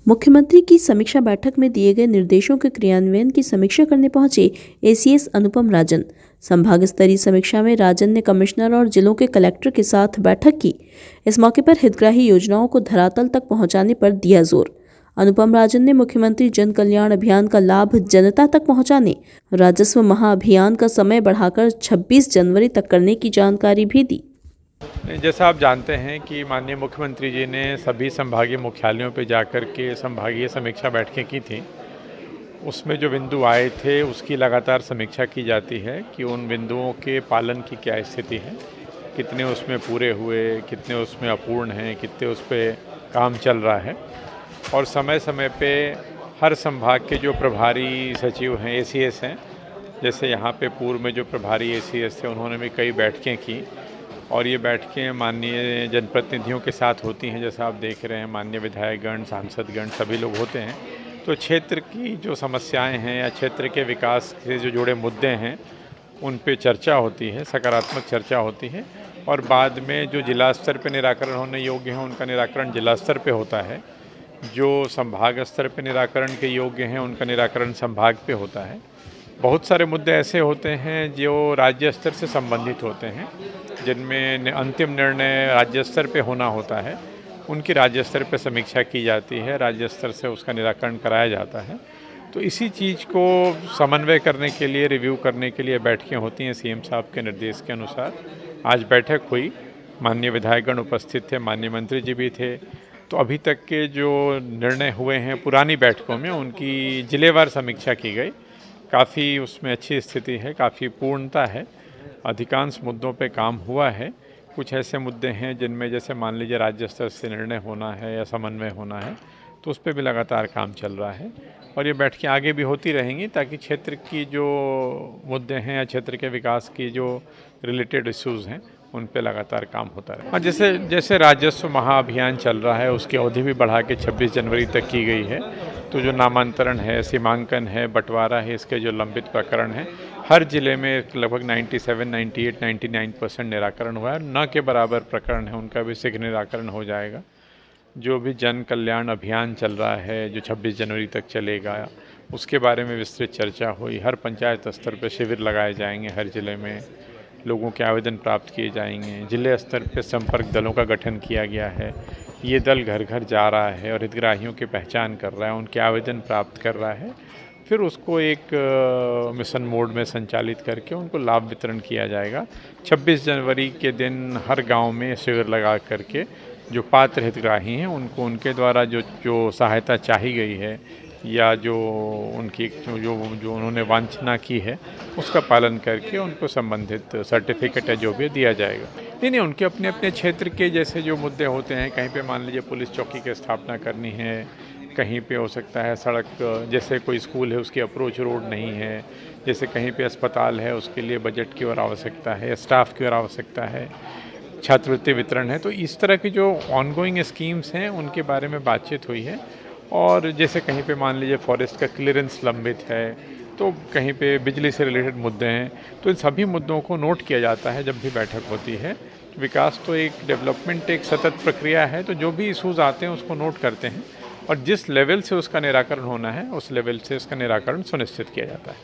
मुख्यमंत्री की समीक्षा बैठक में दिए गए निर्देशों के क्रियान्वयन की समीक्षा करने पहुंचे एसीएस अनुपम राजन। संभाग स्तरीय समीक्षा में राजन ने कमिश्नर और जिलों के कलेक्टर के साथ बैठक की। इस मौके पर हितग्राही योजनाओं को धरातल तक पहुंचाने पर दिया जोर। अनुपम राजन ने मुख्यमंत्री जन कल्याण अभियान का लाभ जनता तक पहुंचाने, राजस्व महाअभियान का समय बढ़ाकर 26 जनवरी तक करने की जानकारी भी दी। जैसा आप जानते हैं कि माननीय मुख्यमंत्री जी ने सभी संभागीय मुख्यालयों पर जाकर के संभागीय समीक्षा बैठकें की थी। उसमें जो बिंदु आए थे उसकी लगातार समीक्षा की जाती है कि उन बिंदुओं के पालन की क्या स्थिति है, कितने उसमें पूरे हुए, कितने उसमें अपूर्ण हैं, कितने उस पर काम चल रहा है। और समय समय पे हर संभाग के जो प्रभारी सचिव हैं, एसीएस हैं, जैसे यहाँ पे पूर्व में जो प्रभारी एसीएस थे उन्होंने भी कई बैठकें की और ये बैठकें माननीय जनप्रतिनिधियों के साथ होती हैं। जैसा आप देख रहे हैं, माननीय विधायकगण, सांसदगण सभी लोग होते हैं। तो क्षेत्र की जो समस्याएं हैं या क्षेत्र के विकास से जो जुड़े मुद्दे हैं उन पे चर्चा होती है, सकारात्मक चर्चा होती है और बाद में जो जिला स्तर पे निराकरण होने योग्य हैं उनका निराकरण जिला स्तर पे होता है। जो संभाग स्तर पे निराकरण के योग्य हैं उनका निराकरण संभाग पे होता है। बहुत सारे मुद्दे ऐसे होते हैं जो राज्य स्तर से संबंधित होते हैं, जिनमें अंतिम निर्णय राज्य स्तर पे होना होता है। उनकी राज्य स्तर पे समीक्षा की जाती है, राज्य स्तर से उसका निराकरण कराया जाता है। तो इसी चीज़ को समन्वय करने के लिए, रिव्यू करने के लिए बैठकें होती हैं। सीएम साहब के निर्देश के अनुसार आज बैठक हुई, माननीय विधायकगण उपस्थित थे, माननीय मंत्री जी भी थे। तो अभी तक के जो निर्णय हुए हैं पुरानी बैठकों में उनकी जिलेवार समीक्षा की गई। काफ़ी उसमें अच्छी स्थिति है, काफ़ी पूर्णता है, अधिकांश मुद्दों पे काम हुआ है। कुछ ऐसे मुद्दे हैं जिनमें जैसे मान लीजिए राज्य स्तर से निर्णय होना है या समन्वय होना है, तो उस पर भी लगातार काम चल रहा है और ये बैठकें आगे भी होती रहेंगी ताकि क्षेत्र की जो मुद्दे हैं या क्षेत्र के विकास की जो रिलेटेड इश्यूज़ हैं उन पे लगातार काम होता रहे। और जैसे राजस्व महाअभियान चल रहा है उसकी अवधि भी बढ़ा के 26 जनवरी तक की गई है। तो जो नामांतरण है, सीमांकन है, बंटवारा है, इसके जो लंबित प्रकरण हैं, हर जिले में लगभग 97, 98, 99% निराकरण हुआ है। न के बराबर प्रकरण है उनका भी शीघ्र निराकरण हो जाएगा। जो भी जन कल्याण अभियान चल रहा है जो 26 जनवरी तक चलेगा, उसके बारे में विस्तृत चर्चा हुई। हर पंचायत स्तर पर शिविर लगाए जाएंगे, हर जिले में लोगों के आवेदन प्राप्त किए जाएंगे। जिले स्तर पर संपर्क दलों का गठन किया गया है। ये दल घर घर जा रहा है और हितग्राहियों की पहचान कर रहा है, उनके आवेदन प्राप्त कर रहा है, फिर उसको एक मिशन मोड में संचालित करके उनको लाभ वितरण किया जाएगा। 26 जनवरी के दिन हर गांव में शिविर लगा करके जो पात्र हितग्राही हैं उनको उनके द्वारा जो सहायता चाही गई है या जो उनकी जो उन्होंने वांछना की है उसका पालन करके उनको संबंधित सर्टिफिकेट है जो भी दिया जाएगा। नहीं, उनके अपने अपने क्षेत्र के जैसे जो मुद्दे होते हैं, कहीं पे मान लीजिए पुलिस चौकी की स्थापना करनी है, कहीं पे हो सकता है सड़क, जैसे कोई स्कूल है उसकी अप्रोच रोड नहीं है, जैसे कहीं पे अस्पताल है उसके लिए बजट की और आवश्यकता है, स्टाफ की और आवश्यकता है, छात्रवृत्ति वितरण है। तो इस तरह की जो ऑनगोइंग स्कीम्स हैं उनके बारे में बातचीत हुई है। और जैसे कहीं पे मान लीजिए फॉरेस्ट का क्लियरेंस लंबित है, तो कहीं पे बिजली से रिलेटेड मुद्दे हैं, तो इन सभी मुद्दों को नोट किया जाता है जब भी बैठक होती है। विकास तो एक डेवलपमेंट एक सतत प्रक्रिया है, तो जो भी इशूज़ आते हैं उसको नोट करते हैं और जिस लेवल से उसका निराकरण होना है उस लेवल से उसका निराकरण सुनिश्चित किया जाता है।